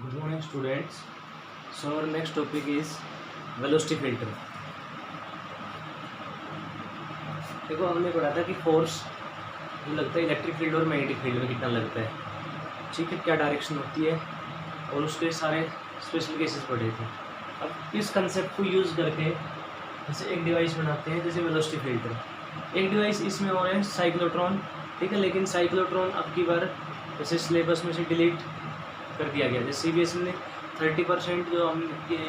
Good morning, students. So our next topic is velocity filter. देखो हमने पढ़ा था कि फोर्स जो लगता है इलेक्ट्रिक फील्ड और मैग्नेटिक फील्ड में कितना लगता है, ठीक है, क्या डायरेक्शन होती है और उसके सारे स्पेशल केसेस पढ़े थे। अब इस कंसेप्ट को यूज़ करके जैसे एक डिवाइस बनाते हैं, जैसे वेलोसिटी फिल्टर। एक डिवाइस इसमें हो रहा है साइक्लोट्रॉन, ठीक है, लेकिन साइक्लोट्रॉन अब की बार जैसे सिलेबस में से डिलीट कर दिया गया। जैसे CBSE ने 30% जो हम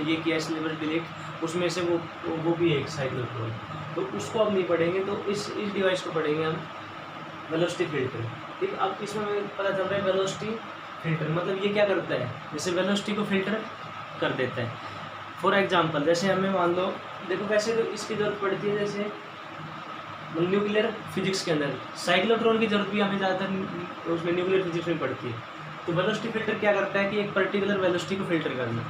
ये किया सिलेबस डिलीट, उसमें से वो भी एक साइक्लोट्रॉन, तो उसको अब नहीं पढ़ेंगे। तो इस डिवाइस को पढ़ेंगे हम वेलोसिटी फिल्टर। ठीक, अब इसमें हमें पता चल रहा है वेलोसिटी फिल्टर मतलब ये क्या करता है, जैसे वेलोसिटी को फिल्टर कर देता है। फॉर एग्जांपल जैसे हमें मान लो, देखो वैसे तो इसकी ज़रूरत पड़ती है, जैसे न्यूक्लियर फिजिक्स के अंदर साइक्लोट्रॉन की जरूरत भी हमें ज़्यादातर उसमें न्यूक्लियर फिजिक्स में पड़ती है। तो वेलोसिटी फिल्टर क्या करता है कि एक पर्टिकुलर वेलोसिटी को फिल्टर करना,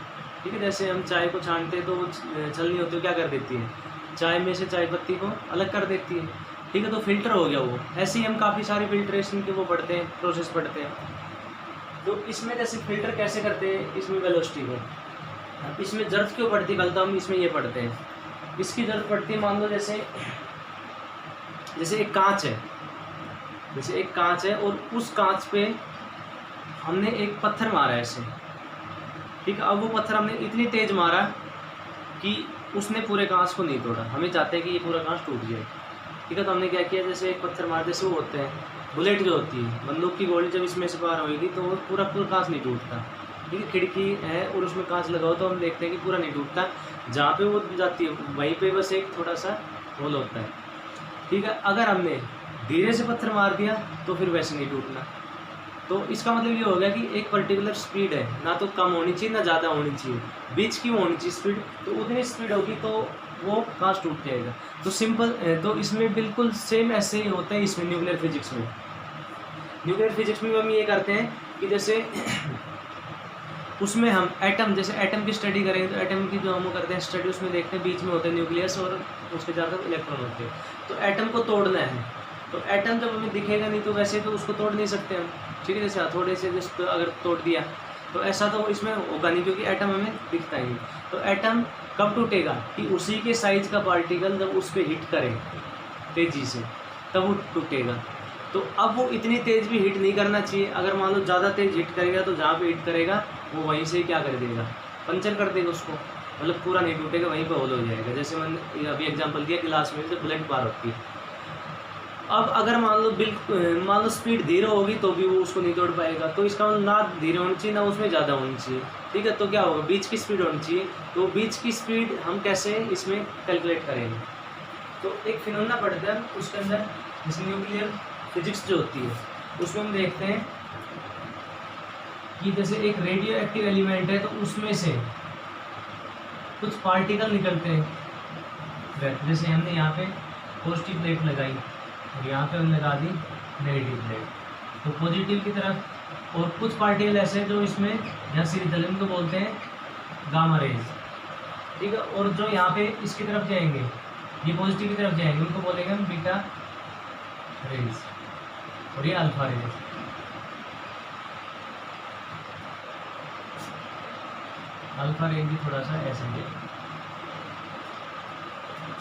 ठीक है। जैसे हम चाय को छानते हैं तो वो छलनी होती है, क्या कर देती है, चाय में से चाय पत्ती को अलग कर देती है, ठीक है, तो फिल्टर हो गया वो। ऐसे ही हम काफ़ी सारी फिल्ट्रेशन के वो पढ़ते हैं, प्रोसेस पढ़ते हैं। तो इसमें जैसे फिल्टर कैसे करते हैं, इसमें वेलोसिटी को, इसमें ज़रूरत क्यों पड़ती है, कल तो हम इसमें ये पढ़ते हैं। इसकी ज़रूरत पड़ती है, मान लो जैसे एक कांच है, जैसे एक कांच है और उस कांच पे हमने एक पत्थर मारा है ऐसे, ठीक है। अब वो पत्थर हमने इतनी तेज मारा कि उसने पूरे कांच को नहीं तोड़ा। हमें चाहते हैं कि ये पूरा कांच टूट जाए, ठीक है। तो हमने क्या किया, जैसे एक पत्थर मार, जैसे वो होते हैं बुलेट जो होती है, बंदूक की गोली जब इसमें से पार होगी तो वो पूरा कांच नहीं टूटता, ठीक है। खिड़की है और उसमें कांच लगाओ तो हम देखते हैं कि पूरा नहीं टूटता, जहाँ पे वो जाती है वहीं पे बस एक थोड़ा सा होल होता है, ठीक है। अगर हमने धीरे से पत्थर मार दिया तो फिर वैसे नहीं टूटना। तो इसका मतलब ये हो गया कि एक पर्टिकुलर स्पीड है, ना तो कम होनी चाहिए ना ज़्यादा होनी चाहिए, बीच की होनी चाहिए स्पीड। तो उतनी स्पीड होगी तो वो कांच टूट जाएगा। तो सिंपल, तो इसमें बिल्कुल सेम ऐसे ही होता है इसमें न्यूक्लियर फिजिक्स में। न्यूक्लियर फिजिक्स में हम ये करते हैं कि जैसे उसमें हम एटम, जैसे एटम की स्टडी करेंगे तो एटम की जो हम करते हैं स्टडी, उसमें देखते हैं बीच में होते हैं न्यूक्लियस और उसके ज़्यादा इलेक्ट्रॉन होते हैं। तो एटम को तोड़ना है, तो एटम जब हमें दिखेगा नहीं तो वैसे तो उसको तोड़ नहीं सकते हम, ठीक है। जैसे हथौड़े से जिस अगर तोड़ दिया तो ऐसा तो इसमें होगा नहीं, क्योंकि एटम हमें दिखता ही नहीं। तो एटम कब टूटेगा कि उसी के साइज का पार्टिकल जब उस पर हिट करे तेज़ी से, तब वो टूटेगा। तो अब वो इतनी तेज़ भी हिट नहीं करना चाहिए। अगर मान लो ज़्यादा तेज़ हिट करेगा तो जहाँ पे हिट करेगा वो वहीं से क्या कर देगा, पंचर कर देगा उसको, मतलब पूरा नहीं टूटेगा, वहीं पर होल हो जाएगा। जैसे मैंने अभी एग्जांपल दिया गिलास में से बुलेट पार होती है। अब अगर मान लो स्पीड धीरे होगी तो भी वो उसको नहीं तोड़ पाएगा। तो इसका मतलब ना धीरे होनी चाहिए ना उसमें ज़्यादा होनी चाहिए, ठीक है। तो क्या होगा, बीच की स्पीड होनी चाहिए। तो बीच की स्पीड हम कैसे इसमें कैलकुलेट करेंगे, तो एक फिनोमेना पढ़ते हैं उसके अंदर, जैसे न्यूक्लियर फिजिक्स जो होती है उसमें हम देखते हैं कि जैसे एक रेडियो एक्टिव एलिमेंट है तो उसमें से कुछ पार्टिकल निकलते हैं। जैसे हमने यहाँ पे पॉजिटिव प्लेट लगाई और यहाँ पे हम लगा दी नेगेटिव प्लेट, तो पॉजिटिव की तरफ, और कुछ पार्टिकल ऐसे जो इसमें यहाँ सीरीज को बोलते हैं गामा रेज, ठीक है। और जो यहाँ पे इसकी तरफ जाएंगे, ये पॉजिटिव की तरफ जाएंगे, उनको बोलेंगे हम बीटा रेज, और ये अल्फा रेज। अल्फा रेंज भी थोड़ा सा ऐसे है,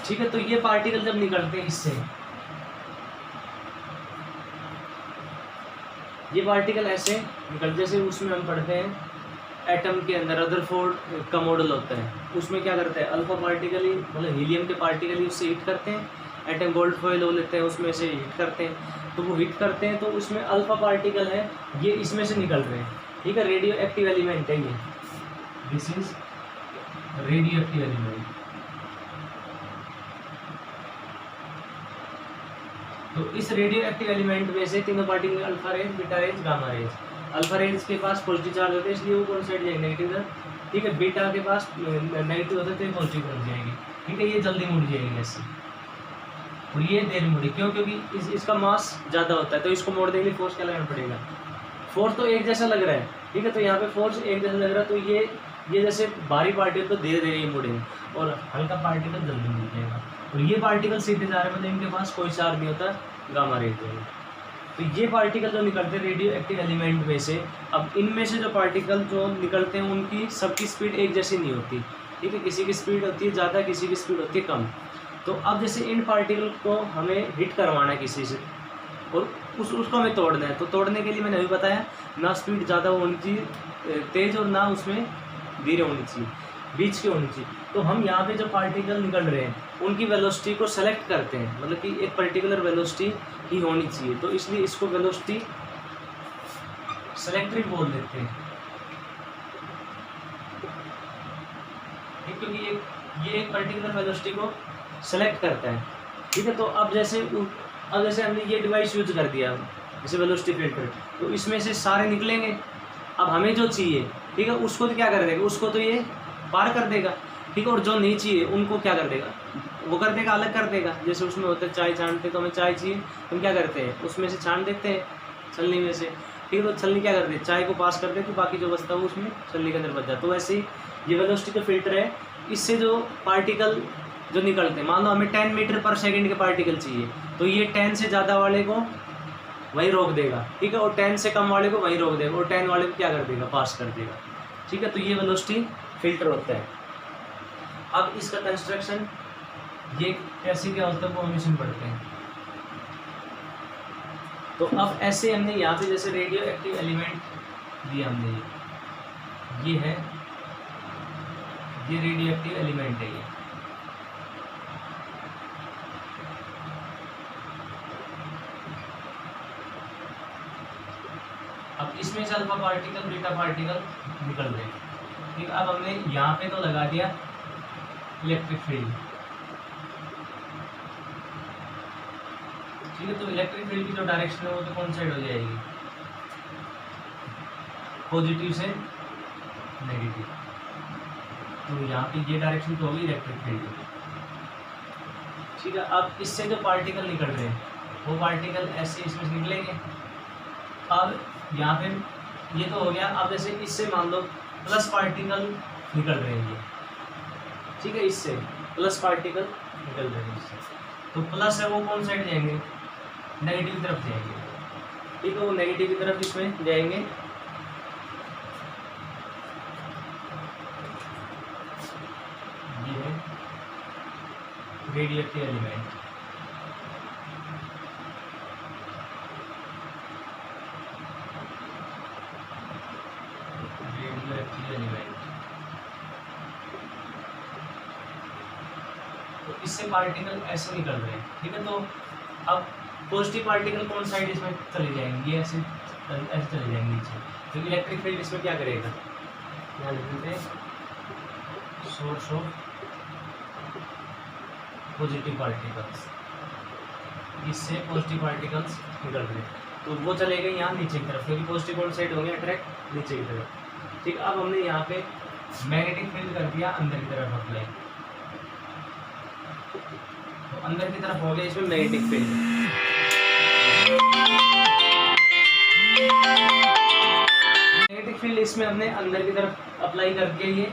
ठीक है। तो ये पार्टिकल जब निकलते हैं इससे, ये पार्टिकल ऐसे निकल, जैसे उसमें हम पढ़ते हैं एटम के अंदर रदरफोर्ड का मॉडल होता है, उसमें क्या करता है, अल्फा पार्टिकल ही मतलब हीलियम के पार्टिकल ही उससे हिट करते हैं, एटम गोल्ड फॉइल हो लेते हैं उसमें से हिट करते हैं। तो वो हिट करते हैं तो उसमें अल्फा पार्टिकल है, ये इसमें से निकल रहे हैं, ठीक है। रेडियो एक्टिव एलिमेंट है ये, this is radio active element. तो इस रेडियो एक्टिव एलिमेंट में से तीनों particle alpha range, beta range, gamma range. Alpha range के पास पॉजिटिव चार्ज होता है इसलिए वो कौन साइड जाएगी, नेगेटिव, ठीक है। बीटा के पास नेगेटिव होता है तो ये पॉजिटिव पहुंच जाएगी, ठीक है। ये जल्दी मुड़ जाएगी ऐसे, और ये देर मुड़ी, क्यों, क्योंकि इसका मास ज़्यादा होता है। तो इसको मोड़ने के लिए फोर्स क्या लगाना पड़ेगा, फोर्स तो एक जैसा लग रहा है, ठीक है। तो यहाँ पे फोर्स एक जैसा लग रहा है, तो ये जैसे भारी पार्टिकल तो धीरे धीरे ही मुड़ेंगे और हल्का पार्टिकल जल्दी मुड़ जाएगा। और ये पार्टिकल सीधे जा रहे हैं, मतलब इनके पास कोई चार्ज नहीं होता, गामा रेज है। तो ये पार्टिकल जो निकलते हैं रेडियो एक्टिव एलिमेंट में से, अब इनमें से जो पार्टिकल जो निकलते हैं उनकी सबकी स्पीड एक जैसी नहीं होती, ठीक है, किसी की स्पीड होती है ज़्यादा, किसी की स्पीड होती है कम। तो अब जैसे इन पार्टिकल को हमें हिट करवाना है किसी से और उसको हमें तोड़ना है, तो तोड़ने के लिए मैंने अभी बताया ना स्पीड ज़्यादा होनी चाहिए तेज़ और ना उसमें धीरे होनी चाहिए, बीच की होनी चाहिए। तो हम यहाँ पे जो पार्टिकल निकल रहे हैं उनकी वेलोसिटी को सेलेक्ट करते हैं, मतलब कि एक पर्टिकुलर वेलोसिटी ही होनी चाहिए, तो इसलिए इसको वेलोसिटी सेलेक्टिव बोल देते हैं, क्योंकि ये एक पर्टिकुलर वेलोसिटी को सेलेक्ट करता है, ठीक है। तो अब जैसे हमने ये डिवाइस यूज कर दिया जैसे वेलोसिटी फिल्टर, तो इसमें से सारे निकलेंगे। अब हमें जो चाहिए, ठीक है, उसको तो क्या कर देगा, उसको तो ये पार कर देगा, ठीक है, और जो नहीं चाहिए उनको क्या कर देगा, वो कर देगा, अलग कर देगा। जैसे उसमें होता है चाय छानते, तो हमें चाय चाहिए, हम क्या करते हैं उसमें से छान देते हैं छलनी में से, ठीक है, तो छलनी क्या करती है चाय को पास कर देती है, बाकी जो बचता है वो उसमें छलनी के अंदर बच जाता है। तो वैसे ही ये वेलोसिटी का फिल्टर है, इससे जो पार्टिकल जो निकलते हैं, मान लो हमें 10 मीटर पर सेकेंड के पार्टिकल चाहिए, तो ये 10 से ज़्यादा वाले को वहीं रोक देगा, ठीक है, और 10 से कम वाले को वहीं रोक देगा, और 10 वाले को क्या कर देगा, पास कर देगा, ठीक है। तो ये वेलोसिटी फिल्टर होता है। अब इसका कंस्ट्रक्शन ये कैसे क्या होता है वो हम इसमें पढ़ते हैं। तो अब ऐसे हमने यहाँ पे जैसे रेडियो एक्टिव एलिमेंट दिया हमने, ये है, ये रेडियो एक्टिव एलिमेंट है ये। अब इसमें से अल्फा पार्टिकल बीटा पार्टिकल निकल रहे हैं, ठीक। अब हमने यहाँ पे तो लगा दिया इलेक्ट्रिक फील्ड, ठीक है। तो इलेक्ट्रिक फील्ड की जो डायरेक्शन है वो तो कौन साइड हो जाएगी, पॉजिटिव से नेगेटिव, तो यहाँ पे ये डायरेक्शन तो होगी इलेक्ट्रिक फील्ड, ठीक है। अब इससे जो पार्टिकल निकल रहे हैं वो पार्टिकल ऐसे इसमें से निकलेंगे। अब यहाँ पे ये तो हो गया। अब जैसे इससे मान लो प्लस पार्टिकल निकल रहे हैं ये, ठीक है, इससे प्लस पार्टिकल निकल रहे हैं इससे, तो प्लस है वो कौन साइड जाएंगे, नेगेटिव की तरफ जाएंगे, ठीक है, वो नेगेटिव की तरफ इसमें जाएंगे। ये है radio active element, radio active element. तो इससे पार्टिकल ऐसे निकल रहे हैं, ठीक है। तो अब पॉजिटिव पार्टिकल कौन साइड इसमें चले जाएंगे, ये ऐसे चले जाएंगे नीचे, तो इलेक्ट्रिक फील्ड इसमें क्या करेगा, यहाँ लिख देते हैं सोर्स ऑफ पॉजिटिव पार्टिकल्स, इससे पॉजिटिव पार्टिकल्स निकल रहे हैं, तो वो चले गए यहाँ नीचे की तरफ, क्योंकि पॉजिटिव कौन साइड होंगे अट्रैक्ट नीचे की तरफ, ठीक। अब हमने यहाँ पे मैग्नेटिक फील्ड कर दिया अंदर की तरफ अप्लाई, तो अंदर की तरफ हो गया इसमें मैग्नेटिक फील्ड। मैग्नेटिक फील्ड इसमें हमने अंदर की तरफ अप्लाई करके ये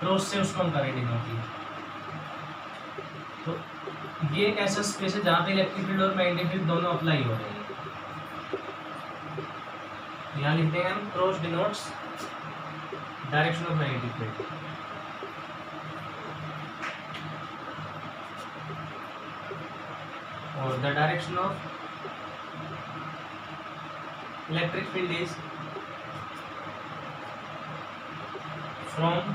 क्रॉस से उसको हम करेंगे होती है। तो ये एक ऐसा स्पेस है जहाँ पे इलेक्ट्रिक फील्ड और मैग्नेटिक फील्ड दोनों अप्लाई हो रहे हैं। यहाँ लिखते हैं हम cross denotes direction of magnetic field, और the direction of electric field is from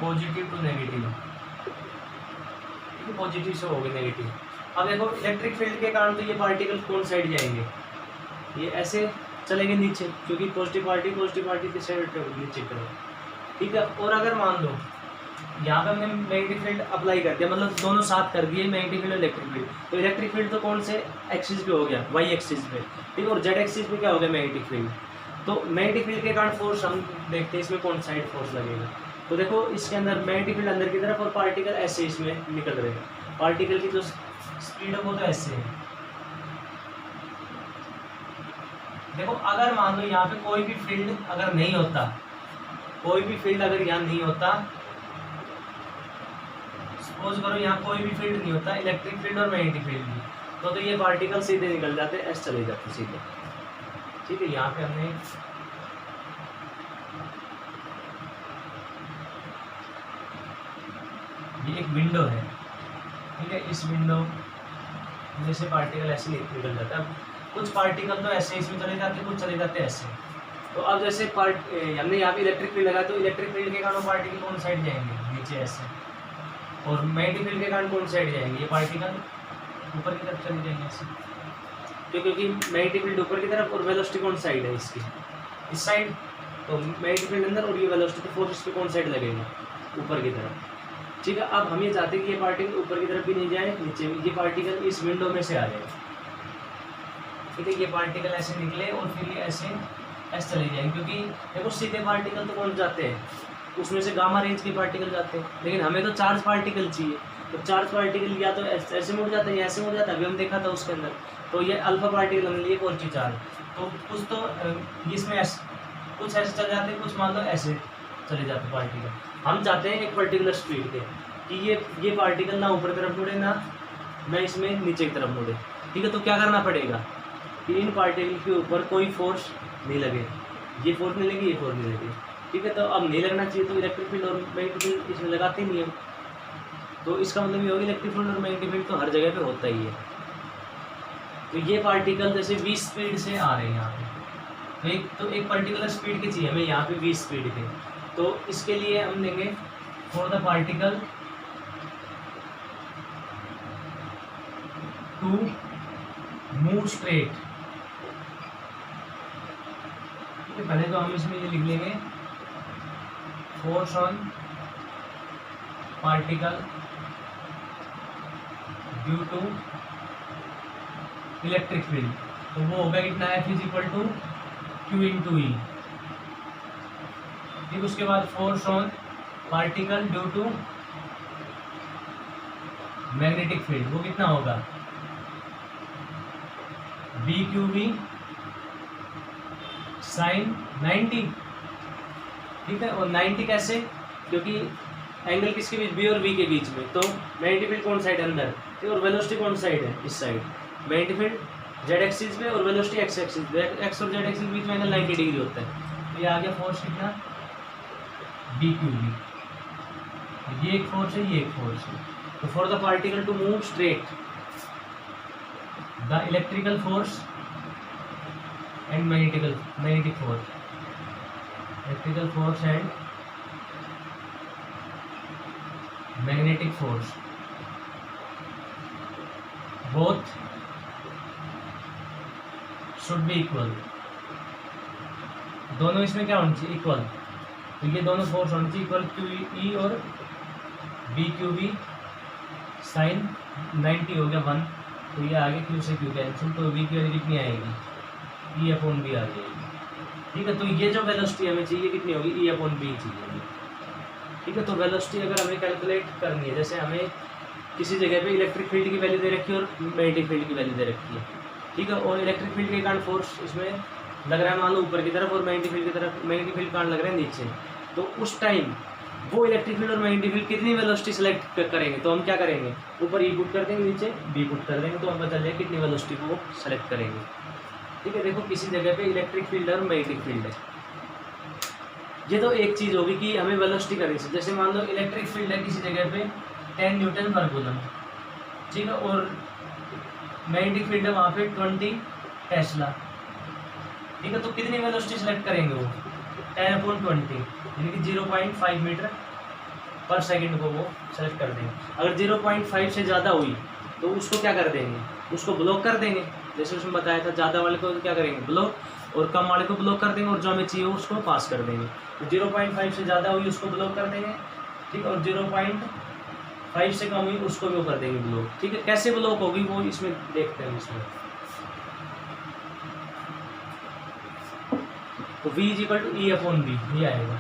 positive to negative, positive से हो गए नेगेटिव। अब देखो इलेक्ट्रिक फील्ड के कारण तो ये पार्टिकल कौन साइड जाएंगे, ये ऐसे चलेंगे नीचे, क्योंकि पॉजिटिव पार्टी की साइड नीचे की तरफ, ठीक है। और अगर मान लो यहाँ पे हमने मैग्नेटिक फील्ड अप्लाई कर दिया, मतलब दोनों साथ कर दिए मैग्नेटिक फील्ड और इलेक्ट्रिक फील्ड, तो इलेक्ट्रिक फील्ड तो कौन से एक्सिस पे हो गया, वाई एक्सिस पे, ठीक है, और जेड एक्सिस पे क्या हो गया मैग्नेटिक फील्ड। तो मैग्नेटिक फील्ड के कारण फोर्स हम देखते हैं इसमें कौन साइड फोर्स लगेगा। तो देखो इसके अंदर मैग्नेटिक फील्ड अंदर की तरफ और पार्टिकल ऐसे इसमें निकल रहे हैं, पार्टिकल की जो स्पीड है वो तो ऐसे है। देखो अगर मान लो यहाँ पे कोई भी फील्ड अगर नहीं होता, कोई भी फील्ड अगर यहाँ नहीं होता, सपोज करो यहाँ कोई भी फील्ड नहीं होता, इलेक्ट्रिक फील्ड और मैग्नेटिक फील्ड भी, तो ये पार्टिकल सीधे निकल जाते, एस चले जाते सीधे। ठीक है, यहाँ पे हमने ये एक विंडो है, ठीक है, इस विंडो में से पार्टिकल ऐसे निकल जाता है। अब कुछ पार्टिकल तो ऐसे इसमें चले जाते हैं, कुछ चले जाते हैं ऐसे। तो अब जैसे हमने यहाँ पे इलेक्ट्रिक फील्ड लगा, तो इलेक्ट्रिक फील्ड के कारण पार्टिकल कौन साइड जाएंगे, नीचे ऐसे, और मैग्नेटिक फील्ड के कारण कौन साइड जाएंगे, ये पार्टिकल ऊपर की तरफ चले जाएंगे ऐसे, क्योंकि मैग्नेटिक फील्ड ऊपर की तरफ और वेलोसिटी कौन साइड है इसकी, इस साइड। तो मैग्नेटिक फील्ड अंदर और ये वेलोसिटी, फोर्स इस पे कौन साइड लगेगा, ऊपर की तरफ। ठीक है, अब हम ये चाहते हैं कि ये पार्टिकल ऊपर की तरफ भी नहीं जाए, नीचे भी, ये पार्टिकल इस विंडो में से आ जाए। ठीक है, ये पार्टिकल ऐसे निकले और फिर ये ऐसे चले जाएंगे, क्योंकि देखो सीधे पार्टिकल तो कौन जाते हैं, उसमें से गामा रेंज के पार्टिकल जाते हैं, लेकिन हमें तो चार्ज पार्टिकल चाहिए। तो चार्ज पार्टिकल या तो ऐसे मुड़ जाता है या ऐसे मुड़ जाता है, अभी हम देखा था उसके अंदर। तो ये अल्फा पार्टिकल हमने लिए पॉजिटिव चार्ज, तो कुछ तो इसमें कुछ ऐसे चले जाते हैं, कुछ मान लो ऐसे चले जाते पार्टिकल। हम चाहते हैं एक पर्टिकुलर स्पीड के कि ये पार्टिकल ना ऊपर की तरफ मुड़े ना इसमें नीचे की तरफ मुड़े। ठीक है, तो क्या करना पड़ेगा कि इन पार्टिकल के ऊपर कोई फोर्स नहीं लगे, ये फोर्स नहीं लगी, ये फोर्स नहीं लगी। ठीक है, तो अब नहीं लगना चाहिए, तो इलेक्ट्रिक फील्ड और मैग्नेटिक फील्ड इसमें लगाते नहीं हम। तो इसका मतलब ये होगा इलेक्ट्रिक फील्ड और मैग्नेटिक फील्ड तो हर जगह पे होता ही है। तो ये पार्टिकल जैसे 20 स्पीड से आ रहे हैं यहाँ पे, तो एक पर्टिकुलर स्पीड की चाहिए हमें यहाँ पे 20 स्पीड के। तो इसके लिए हम लेंगे for the particle to move straight. पहले तो हम इसमें ये लिख लेंगे force on particle due to electric field, तो वो होगा कितना, F is equal to Q into E. ठीक, उसके बाद force on particle due to magnetic field, वो कितना होगा, BQV साइन 90। ठीक है, और 90 कैसे, क्योंकि एंगल किसके बीच, B और V के बीच में। तो मैग्नेटिक फील्ड कौन साइड अंदर, और वेलोसिटी कौन साइड है, इस side. Magnetic field Z axis पे और वेलोसिटी X एक्सिस पे, X और Z एक्सिस के बीच में एंगल 90 डिग्री होता है। तो ये आ गया फोर्स कितना, BQV। ये एक फोर्स है, ये एक फोर्स है। तो for the particle to move straight, the electrical force and magnetic force, electrical force and magnetic force both should be equal. दोनों इसमें क्या होना चाहिए, इक्वल। तो ये दोनों फोर्स होनी चाहिए इक्वल, QE और BQV साइन 90 हो गया 1। तो ये आगे Q से Q कैंसिल, तो V की वैल्यू कितनी आएगी, E/B आ जाएगी। ठीक है, तो ये जो वेलोसिटी हमें चाहिए कितनी होगी, E/B चाहिए। ठीक है, तो वेलोसिटी अगर हमें कैलकुलेट करनी है, जैसे हमें किसी जगह पे इलेक्ट्रिक फील्ड की वैल्यू दे रखी है और मैग्नेटिक फील्ड की वैल्यू दे रखी है। ठीक है, और इलेक्ट्रिक फील्ड के कारण फोर्स इसमें लग रहा है मान लो ऊपर की तरफ, और मैग्नेटिक फील्ड की तरफ, मैग्नेटिक फील्ड कारण लग रहा है नीचे। तो उस टाइम वो इलेक्ट्रिक फील्ड और मैग्नेटिक फील्ड कितनी वेलोसिटी सेलेक्ट करेंगे, तो हम क्या करेंगे, ऊपर E पुट कर देंगे, नीचे B पुट कर देंगे, तो हम पता चलेगा कितनी वेलोसिटी को वो सेलेक्ट करेंगे। ठीक है, देखो किसी जगह पे इलेक्ट्रिक फील्ड और मैग्नेटिक फील्ड है, ये तो एक चीज़ होगी कि हमें वेलोसिटी करनी चाहिए। जैसे मान लो इलेक्ट्रिक फील्ड है किसी जगह पे 10 न्यूटन पर कूलम, ठीक है, और मैग्नेटिक फील्ड है वहाँ पे 20 टेस्ला। ठीक है, तो कितनी वेलोसिटी सेलेक्ट करेंगे वो, 10/20, यानी कि 0.5 मीटर पर सेकंड को वो सेलेक्ट कर देंगे। अगर 0.5 से ज़्यादा हुई तो उसको क्या कर देंगे, उसको ब्लॉक कर देंगे। जैसे उसमें बताया था, ज़्यादा वाले को क्या करेंगे, ब्लॉक, और कम वाले को ब्लॉक कर देंगे, और जो हमें चाहिए उसको पास कर देंगे। तो 0.5 से ज़्यादा हुई उसको ब्लॉक कर देंगे, ठीक, और 0.5 से कम हुई उसको भी वो कर देंगे ब्लॉक। ठीक है, कैसे ब्लॉक होगी वो इसमें देखते हैं। इसमें तो V = E/B ये आएगा।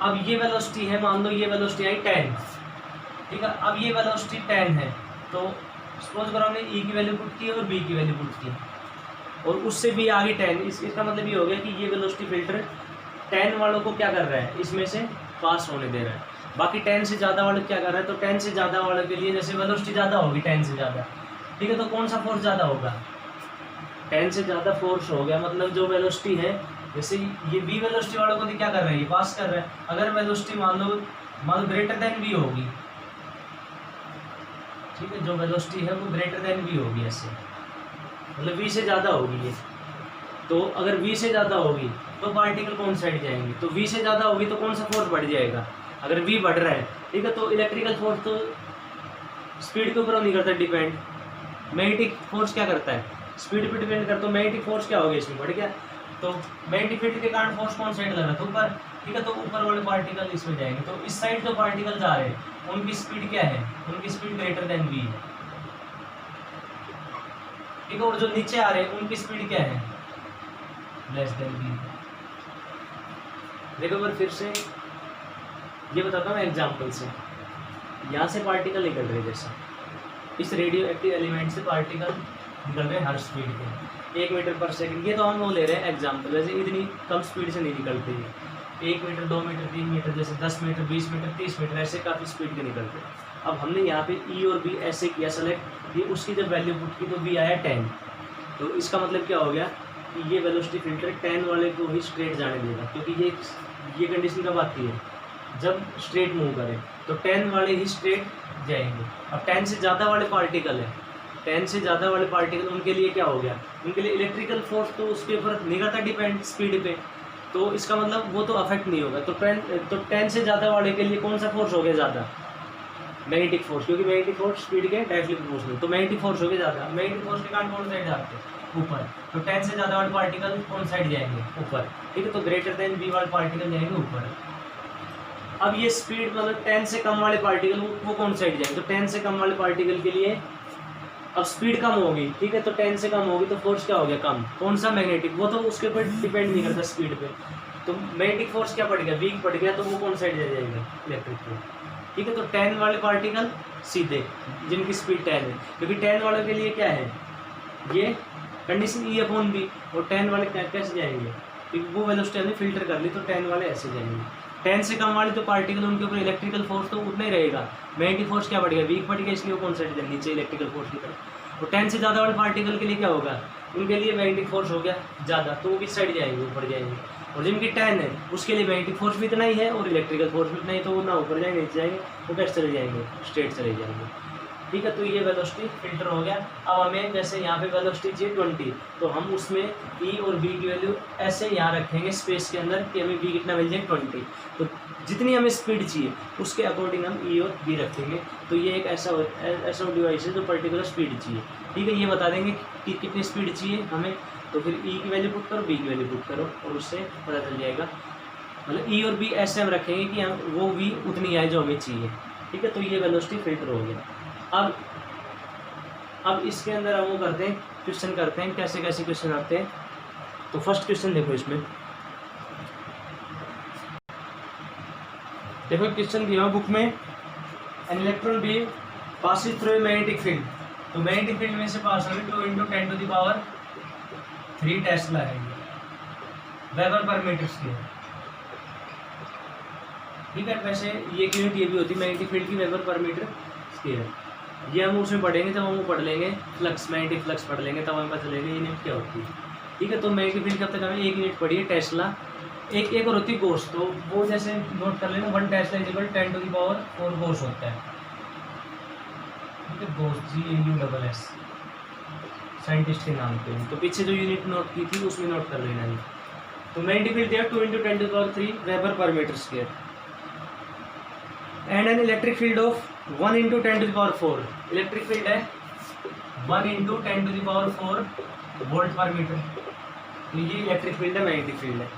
अब ये वेलोसिटी है, मान लो ये वेलोसिटी आई 10, ठीक है, अब ये वेलोसिटी 10 है, तो सपोज करो हमने E की वैल्यू पुट की और B की वैल्यू पुट की, और उससे भी आगे 10, इसका मतलब ये हो गया कि ये वेलोसिटी फिल्टर 10 वालों को क्या कर रहा है, इसमें से पास होने दे रहा है। बाकी 10 से ज़्यादा वाले क्या कर रहा है, तो 10 से ज़्यादा वाले के लिए जैसे वेलोसिटी ज़्यादा होगी 10 से ज़्यादा, ठीक है, तो कौन सा फोर्स ज़्यादा होगा, 10 से ज़्यादा फोर्स हो गया, मतलब जो वेलोसिटी है, जैसे ये v वेलोसिटी वालों को क्या कर रहा है, ये पास कर रहा है, अगर वेलोसिटी मान लो ग्रेटर देन v होगी, ठीक है, जो वेलोसिटी है वो ग्रेटर देन v होगी, ऐसे मतलब v से ज़्यादा होगी ये, तो अगर v से ज़्यादा होगी तो पार्टिकल कौन साइड जाएंगे, तो v से ज़्यादा होगी तो कौन सा फोर्स बढ़ जाएगा, अगर v बढ़ रहा है, ठीक है, तो इलेक्ट्रिकल फोर्स तो स्पीड के ऊपर नहीं करता डिपेंड, मैग्नेटिक फोर्स क्या करता है, स्पीड पे डिपेंड करता, तो मैग्नेटिक फोर्स क्या हो गया इसमें बढ़ गया, तो मैग्नेटिक फील्ड के कारण फोर्स कौन साइड लग रहा है, ऊपर, ठीक है, तो ऊपर वाले पार्टिकल इसमें जाएंगे, तो इस साइड जो पार्टिकल जा रहे हैं उनकी स्पीड क्या है, उनकी स्पीड ग्रेटर देन v है, ठीक है, और जो नीचे आ रहे हैं उनकी स्पीड क्या है, लेस देन v। देखो अगर फिर से ये बताता हूँ एग्जाम्पल से, यहाँ से पार्टिकल निकल रहे, जैसे इस रेडियो एक्टिव एलिमेंट से पार्टिकल निकल रहे हैं हर स्पीड पे 1 मीटर पर सेकंड, ये तो हम वो ले रहे हैं एग्जाम्पल, वैसे इतनी कम स्पीड से नहीं निकलते हैं, 1 मीटर 2 मीटर 3 मीटर, जैसे 10 मीटर 20 मीटर 30 मीटर, ऐसे काफ़ी स्पीड के निकलते हैं। अब हमने यहाँ पे ई और बी ऐसे किया सेलेक्ट, ये उसकी जब वैल्यू पुट की तो बी आया 10, तो इसका मतलब क्या हो गया कि ये वेलोसिटी फिल्टर 10 वाले को ही स्ट्रेट जाने देगा, क्योंकि ये कंडीशन कब आती है, जब स्ट्रेट मूव करें, तो 10 वाले ही स्ट्रेट जाएंगे। अब 10 से ज़्यादा वाले पार्टिकल है, 10 से ज़्यादा वाले पार्टिकल, उनके लिए क्या हो गया, उनके लिए इलेक्ट्रिकल फोर्स तो उसके ऊपर नहीं करता डिपेंड स्पीड पे, तो इसका मतलब वो तो अफेक्ट नहीं होगा, तो 10 से ज़्यादा वाले के लिए कौन सा फोर्स हो गया ज़्यादा, मैग्नेटिक फोर्स, क्योंकि मैग्नेटिक फोर्स स्पीड के डायरेक्टली प्रोपोर्शनल, तो मैग्नेटिक फोर्स हो गया ज़्यादा, मैग्नेटिक फोर्स के कारण कौन साइड जाते हैं ऊपर, तो 10 से ज़्यादा वाले पार्टिकल कौन साइड जाएंगे ऊपर, ठीक है, तो ग्रेटर देन v वाले पार्टिकल जाएंगे ऊपर। अब ये स्पीड मतलब 10 से कम वाले पार्टिकल वो कौन साइड जाएंगे, तो 10 से कम वाले पार्टिकल के लिए अब स्पीड कम होगी, ठीक है, तो 10 से कम होगी तो फोर्स क्या हो गया कम, कौन सा मैग्नेटिक, वो तो उसके ऊपर डिपेंड नहीं करता स्पीड पे, तो मैग्नेटिक फोर्स क्या पड़ गया वीक पड़ गया, तो वो कौन साइड जा जाएगा इलेक्ट्रिक फोर्स, ठीक है, तो 10 वाले पार्टिकल सीधे जिनकी स्पीड 10 है, क्योंकि 10 वालों के लिए क्या है ये कंडीशन ई अपॉन बी, और 10 वाले कैसे जाएंगे, क्योंकि वो वेलोसिटी हमने फिल्टर कर ली, तो 10 वाले ऐसे जाएंगे। 10 से कम वाले जो पार्टिकल उनके ऊपर इलेक्ट्रिकल फोर्स तो उतना ही रहेगा, मैग्नेटिक फोर्स क्या बढ़ गया वीक बढ़ गया, इसलिए वो कौन साइड नीचे इलेक्ट्रिकल फोर्स की तरफ। और 10 से ज़्यादा वाले पार्टिकल के लिए क्या होगा, उनके लिए मैग्नेटिक फोर्स हो गया ज़्यादा, तो वो किस साइड जाएंगे ऊपर जाएंगे, और जिनकी 10 है उसके लिए मैग्नेटिक फोर्स भी इतना ही है और इलेक्ट्रिकल फोर्स भी इतना ही, तो वो ना ऊपर जाएंगे नीचे जाएंगे, वो कैसे चले जाएंगे स्ट्रेट चले जाएंगे, ठीक है, तो ये वेलोसिटी फिल्टर हो गया। अब हमें जैसे यहाँ पे वेलोसिटी चाहिए 20, तो हम उसमें ई और बी की वैल्यू ऐसे यहाँ रखेंगे स्पेस के अंदर कि हमें बी कितना मिल जाए 20, तो जितनी हमें स्पीड चाहिए उसके अकॉर्डिंग हम ई और बी रखेंगे, तो ये एक ऐसा डिवाइस है जो पर्टिकुलर स्पीड चाहिए, ठीक है, ये बता देंगे कि कितनी स्पीड चाहिए हमें, तो फिर ई की वैल्यू पुट करो बी की वैल्यू पुट करो और उससे पता चल जाएगा, मतलब ई और बी ऐसे हम रखेंगे कि हम वो वी उतनी आए जो हमें चाहिए, ठीक है, तो ये वेलोसिटी फिल्टर हो गया। अब इसके अंदर हम वो करते हैं क्वेश्चन करते हैं, कैसे कैसे क्वेश्चन आते हैं, तो फर्स्ट क्वेश्चन देखो, इसमें देखो क्वेश्चन दिया बुक में, an electron beam passes through magnetic field, तो मैग्नेटिक फील्ड में से पास हो रही 2 × 10⁻³ टेस्ला है, वेबर पर मीटर स्क्वायर, ठीक है, वैसे ये यूनिट ये भी होती है मैग्नेटिक फील्ड की वेबर पर मीटर स्क्वायर, ये हम उसमें पढ़ेंगे जब हम वो पढ़ लेंगे फ्लक्स, मैग्नेटिक फ्लक्स पढ़ लेंगे तब हमें पता चलेगा यूनिट क्या होती है, ठीक है, तो मैग्नेटिक फील्ड कब तक हमें 1 यूनिट पढ़ी है टेस्ला, एक और होती है गोस, तो वो जैसे नोट कर लेना 1 टेस्ला = 10⁻⁴ गोस होता है, ठीक है, गोस GAUSS साइंटिस्ट के नाम पे, तो पीछे जो यूनिट नोट की थी उसमें नोट कर लेना है। तो मैग्नेटिक फील्ड दिया 2 × 10⁻³ वेबर पर metre square, and an electric field of 1 × 10⁴, electric field है 1 × 10⁴ वोल्ट पर मीटर, तो ये इलेक्ट्रिक फील्ड है, मैग्नेटिक फील्ड है।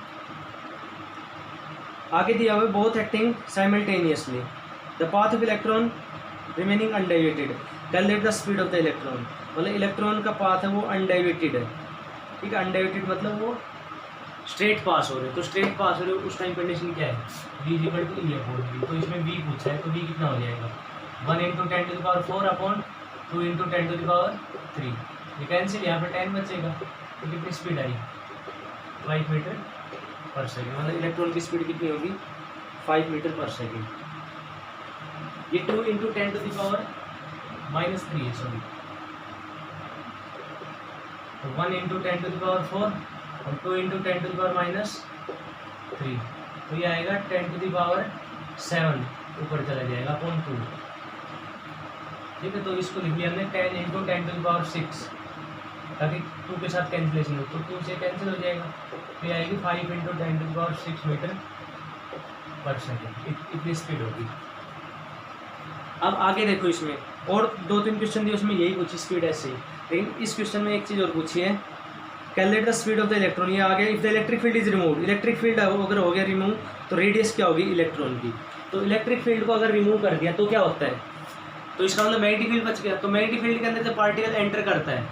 आगे दिया हुआ both acting simultaneously, the path of electron remaining undeviated, calculate the speed of the electron, मतलब इलेक्ट्रॉन का पाथ है वो अनडाइवेटेड है, ठीक है, अनडाइवेटेड मतलब वो स्ट्रेट पास हो रहे, तो स्ट्रेट पास हो रहे उस टाइम कंडीशन क्या है v = E/v, तो इसमें v पूछा है, तो v कितना हो जाएगा 1 × 10⁴ अपॉन 2 × 10⁻³ ये कैंसिल, यहाँ पे 10 बचेगा, तो कितनी स्पीड आई 5 मीटर पर सेकेंड, मतलब इलेक्ट्रॉन की स्पीड कितनी होगी 5 मीटर पर सेकेंड, ये 2 इंटू 10 टू द पावर -3 है, सॉरी, तो 1 इंटू 10 टू द पावर 4 और 2 इंटू 10 टू द पावर -3, तो ये आएगा 10 टू द पावर 7 ऊपर चला जाएगा अपॉन 2। ठीक है, तो इसको लिख लिया हमने 10 इंटू 10 टू द पावर 6, ताकि 2 के साथ कैंसिलेशन हो, तो 2 से कैंसिल हो जाएगा, तो ये आएगी 5 into 10 to the power 6 meter पर सेकेंड, इतनी स्पीड होगी। अब आगे देखो, इसमें और 2-3 क्वेश्चन दिए, उसमें यही पूछी स्पीड ऐसे ही, लेकिन इस क्वेश्चन में एक चीज़ और पूछी है, calculate the speed of the electron. ये आ गया, if the electric field is remove, electric field अगर हो गया रिमूव तो रेडियस क्या होगी इलेक्ट्रॉन की। तो इलेक्ट्रिक फील्ड को अगर रिमूव कर दिया तो क्या होता है, तो इसका मतलब मैग्नेटिक फील्ड बच गया। तो मैग्नेटिक फील्ड के अंदर जब पार्टिकल एंटर करता है,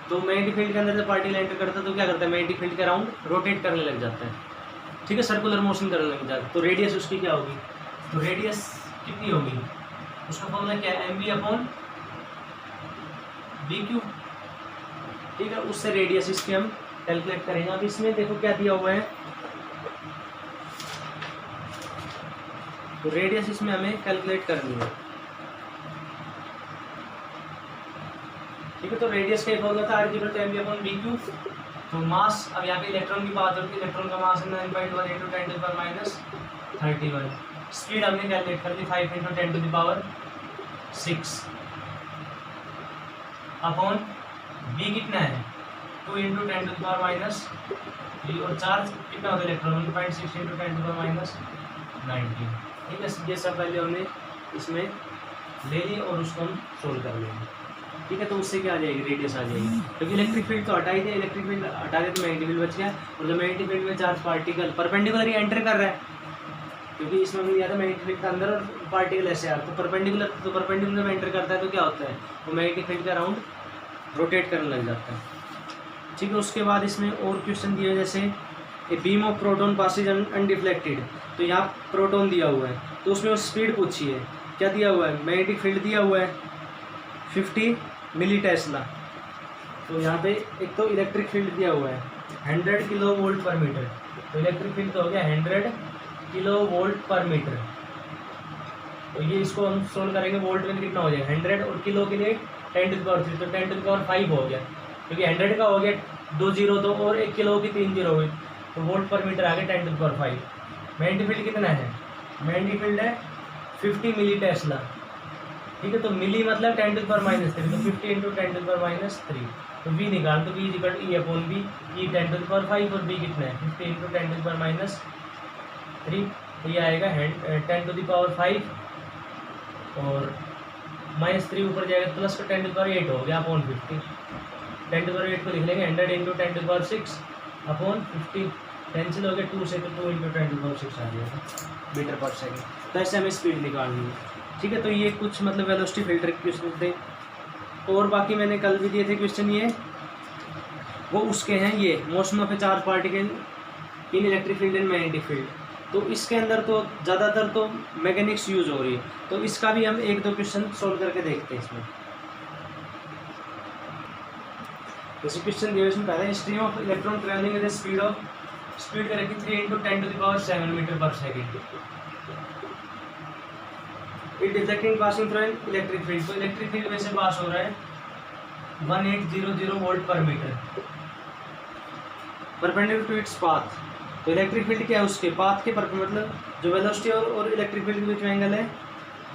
तो मैग्नेटिक फील्ड के अंदर जब पार्टिकल एंटर करता है तो क्या करता है, मैग्नेटिक फील्ड के अराउंड रोटेट करने लग जाता है। ठीक है, सर्कुलर मोशन करने लग जाता है, तो रेडियस उसकी क्या होगी, तो रेडियस कितनी होगी, उसका फॉर्मूला क्या है, mv/bq। ठीक है, उससे रेडियस इसकी हम कैलकुलेट करेंगे। अब इसमें देखो क्या दिया हुआ है, तो रेडियस इसमें हमें कैलकुलेट करनी है। ठीक है, तो रेडियस का फॉर्मूला था r/mv/bq। तो मास, अब यहाँ पे इलेक्ट्रॉन की बात होती है, इलेक्ट्रॉन का मास है 9.1 into 10 to the power -31। Speed हमने कैलकुलेट कर ली 5 into 10 to the power 6 upon b कितना है 2 इंटू 10 टू द पावर -3, और चार्ज कितना होता है electron 1.6 into 10 to the power -19। ठीक है, ये सब वैल्यू हमने इसमें ले ली और उसको हम सोल्व कर लेंगे। ठीक है, तो उससे क्या आ जाएगी, रेडियस आ जाएगी, क्योंकि इलेक्ट्रिक फील्ड तो हटा ही थे, इलेक्ट्रिक फील्ड हटा दे तो मैग्नेटिक फील्ड बच गया, और जब मैग्नेटिक फील्ड में चार्ज पार्टिकल परपेंडिकुलर ही एंटर कर रहा है, क्योंकि इसमें हमने दिया था मैग्नेटिक फील्ड के अंदर और पार्टिकल ऐसे आ रहा है, तो परपेंडिकुलर में एंटर करता है तो क्या होता है, वो मैग्नेटिक फील्ड के अराउंड रोटेट करने लग जाता है। ठीक है, उसके बाद इसमें और क्वेश्चन दिए, जैसे a beam of proton passes undeflected, तो यहाँ प्रोटॉन दिया हुआ है, तो उसमें वो स्पीड पूछी है, क्या दिया हुआ है, मैग्नेटिक फील्ड दिया हुआ है 50 मिली टेस्ला। तो यहाँ पे एक तो इलेक्ट्रिक फील्ड दिया हुआ है 100 किलो वोल्ट पर मीटर, तो इलेक्ट्रिक फील्ड तो हो गया 100 किलो वोल्ट पर मीटर। तो ये इसको हम सोल्व करेंगे, वोल्ट में कितना हो जाएगा 100, और किलो के लिए 10 टू द पावर 3, तो 10 टू द पावर 5 हो गया, क्योंकि 100 का हो गया 2 जीरो, तो और 1 किलो की 3 जीरो हुई, तो वोल्ट पर मीटर आ गया 10 to the power 5। Magnetic field कितना है, मैग्नेटिक फील्ड है 50 मिली टेस्ला। ठीक है, तो मिली मतलब 10 टू द पावर -3, तो 50 इंटू 10 टू द पावर -3, तो v निकाल, तो v equal to E/b, E 10 to the power 5 और b कितना है 50 इंटू 10 टू द पावर -3, तो ये आएगा 10 टू द पावर 5 और -3 ऊपर जाएगा, प्लस का 10 टू द पावर 8 हो गया अपॉन 50। 10 टू द पावर 8 को लिख लेंगे 100 into 10 to the power 6 upon 50, cancel हो गया 2 से, तो 2 इंटू 10 टू द पावर 6 आ जाएगा मीटर पर सेकेंड। तो ऐसे हमें स्पीड निकालनी है। ठीक है, तो ये कुछ मतलब वेलोसिटी फिल्टर के क्वेश्चन थे, और बाकी मैंने कल भी दिए थे क्वेश्चन, ये वो उसके हैं, ये motion of A charge particle in electric field and magnetic field. तो इसके अंदर तो ज़्यादातर तो मैकेनिक्स यूज हो रही है, तो इसका भी हम 1-2 क्वेश्चन सोल्व करके देखते हैं इसमें। जैसे क्वेश्चन दिया इसमें पहले, stream of electron travelling with speed करेगी 3 into 10 to the power 7 metre पर second. It deflecting passing through an electric field, तो इलेक्ट्रिक फील्ड में से पास हो रहा है 1800 वोल्ट पर metre perpendicular to its path. तो इलेक्ट्रिक फील्ड क्या है, उसके पाथ के पर मतलब जो वेलोसिटी और इलेक्ट्रिक फील्ड के बीच में एंगल है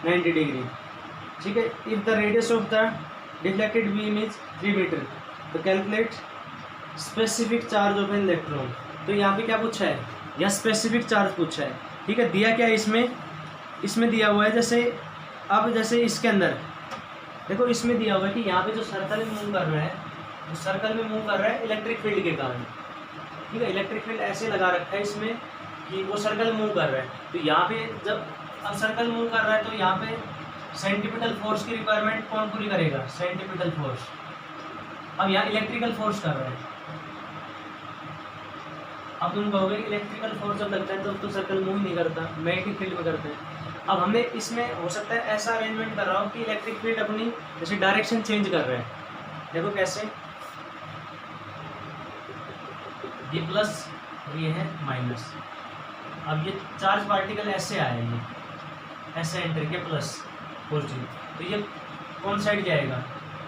90 डिग्री। ठीक है, if the radius of the deflected beam is 3 metre, तो calculate specific charge of an electron. तो यहाँ पे क्या पूछा है, यहाँ स्पेसिफिक चार्ज पूछा है। ठीक है, दिया क्या है इसमें दिया हुआ है, जैसे इसके अंदर देखो, इसमें दिया हुआ है कि यहाँ पे जो सर्कल में मूव कर रहा है, तो सर्कल में मूव कर रहा है इलेक्ट्रिक फील्ड के कारण। ठीक है, इलेक्ट्रिक फील्ड ऐसे लगा रखा है इसमें कि वो सर्कल मूव कर रहा है, तो यहाँ पे जब अब सर्कल मूव कर रहा है तो यहाँ पे सेंटीपिटल फोर्स की रिक्वायरमेंट कौन पूरी करेगा, सेंटीपिटल फोर्स। अब यहाँ इलेक्ट्रिकल फोर्स कर रहा है, अब तुम कहोगे इलेक्ट्रिकल फोर्स जब लगता है तो सर्कल मूव नहीं करता, मैग्नेटिक फील्ड में करते हैं। अब हमने इसमें हो सकता है ऐसा अरेंजमेंट कर रहा हूँ कि इलेक्ट्रिक फील्ड अपनी जैसे डायरेक्शन चेंज कर रहे हैं। देखो कैसे, ये प्लस और ये है माइनस। अब ये चार्ज पार्टिकल ऐसे आएंगे, ऐसे एंटर किया प्लस, पॉजिटिव। तो ये कौन साइड जाएगा,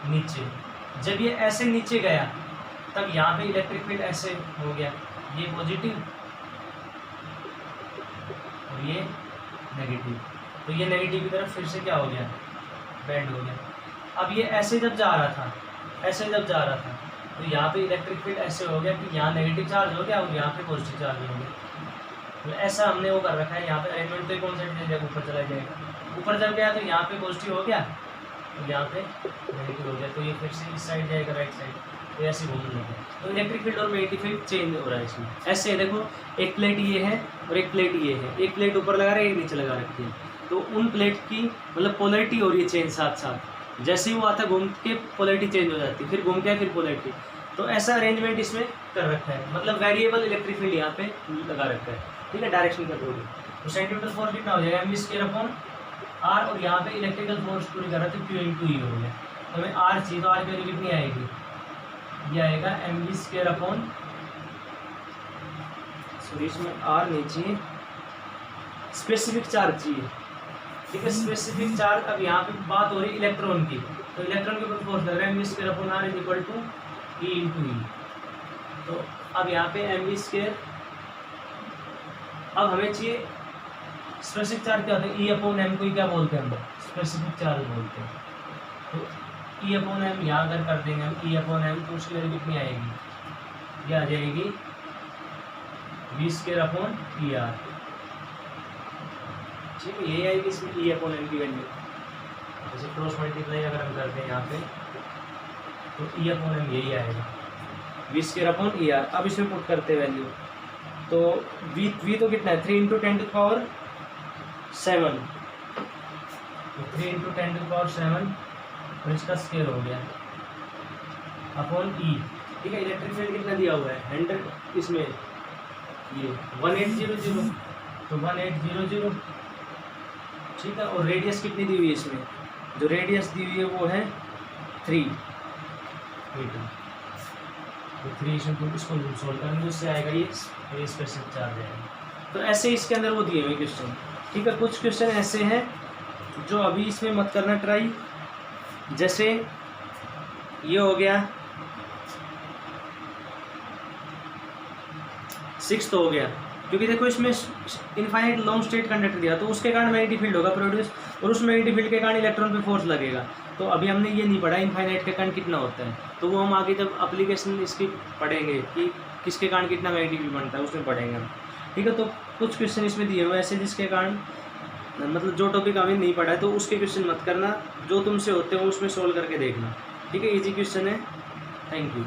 नीचे। जब ये ऐसे नीचे गया तब यहाँ पे इलेक्ट्रिक फील्ड ऐसे हो गया, ये पॉजिटिव और ये नेगेटिव। तो ये नेगेटिव की तरफ फिर से क्या हो गया, बेंड हो गया। अब ये ऐसे जब जा रहा था, ऐसे जब जा रहा था, तो यहाँ पे इलेक्ट्रिक फील्ड ऐसे हो गया कि यहाँ नेगेटिव चार्ज हो गया और यहाँ पे पॉजिटिव चार्ज हो गया। तो ऐसा हमने वो कर रखा है। यहाँ पे अरेंजमेंट तो कौन साइड जाएगा, ऊपर चला जाएगा। ऊपर जब गया तो यहाँ पे पॉजिटिव हो गया और यहाँ पे नेगेटिव हो गया। तो ये फिर से इस साइड जाएगा, राइट साइड। तो ऐसे घूमने लगे। तो इलेक्ट्रिक फील्ड और मैग्नेटिक फील्ड चेंज हो रहा है इसमें। ऐसे देखो, एक प्लेट ये है और एक प्लेट ये है। एक प्लेट ऊपर लगा रहे हैं, एक नीचे लगा रखी है। तो उन प्लेट की मतलब पोलैरिटी हो रही है चेंज साथ साथ। जैसे ही वो आता घूम के पोलैरिटी चेंज हो जाती है, फिर घूम के फिर पोलैरिटी। तो ऐसा अरेंजमेंट इसमें कर रखा है, मतलब वेरिएबल इलेक्ट्रिक फील्ड यहाँ पे लगा रखा है, ठीक है, डायरेक्शन कंट्रोल। तो सेंटीमीटर फोर्स कितना हो जाएगा, mv²/r, और यहाँ पे इलेक्ट्रिकल फोर्स पूरी कर रहा था Q × E हो गया। तो हमें r चाहिए, तो r की वैल्यू कितनी आएगी, ये आएगा mv²/, सॉरी इसमें r नहीं चाहिए, स्पेसिफिक चार्ज चाहिए, ठीक है, स्पेसिफिक चार्ज। अब यहाँ पे बात हो रही है इलेक्ट्रॉन की, तो इलेक्ट्रॉन के ऊपर फोर्स लग रहा है mv²/r = E × E। तो अब यहाँ पे mv², अब हमें चाहिए स्पेसिफिक चार्ज क्या होता है, E/m को क्या बोलते हैं हम, स्पेसिफिक चार्ज बोलते हैं। तो E/m यहाँ अगर कर देंगे हम E/m, तो उसकी वैल्यू कितनी आएगी, ये आ जाएगी v²/ER, ठीक है, ये आएगी इसमें E/m की वैल्यू। जैसे क्रॉस मल्टीप्लाई अगर हम करते हैं यहाँ पे, तो E/m यही आएगा, v²/ER। अब इसमें पुट करते हैं वैल्यू, तो v तो कितना है, 3 × 10⁷, तो 3 × 10⁷, और इसका स्केयर हो गया अपॉन E, ठीक है। इलेक्ट्रिक फील्ड कितना दिया हुआ है 100, इसमें ये 1800, तो 1800, ठीक है। और रेडियस कितनी दी हुई है इसमें, जो रेडियस दी हुई है वो है 3 मीटर। तो 3 इसमें इसको सोल्व करेंगे, उससे आएगा ये स्पेसिफिक चार्ज आएगा। तो ऐसे इसके अंदर वो दिए हुए क्वेश्चन, ठीक है। कुछ क्वेश्चन ऐसे हैं जो अभी इसमें मत करना ट्राई, जैसे ये हो गया 6 हो गया, क्योंकि देखो इसमें इनफाइनाइट लॉन्ग स्टेट कंडक्टर दिया, तो उसके कारण मैग्नेटिक फील्ड होगा प्रोड्यूस, और उस मैग्नेटिक फील्ड के कारण इलेक्ट्रॉन पे फोर्स लगेगा। तो अभी हमने ये नहीं पढ़ा इनफाइनाइट के कारण कितना होता है, तो वो हम आगे जब एप्लीकेशन इसकी पढ़ेंगे कि किसके कारण कितना मैग्नेटिक फील्ड बनता है, उसमें पढ़ेंगे हम, ठीक है। तो कुछ क्वेश्चन इसमें दिए हुए ऐसे जिसके कारण मतलब जो टॉपिक अभी नहीं पढ़ा है तो उसके क्वेश्चन मत करना, जो तुमसे होते हो उसमें सोल्व करके देखना, ठीक है। इजी क्वेश्चन है। Thank you.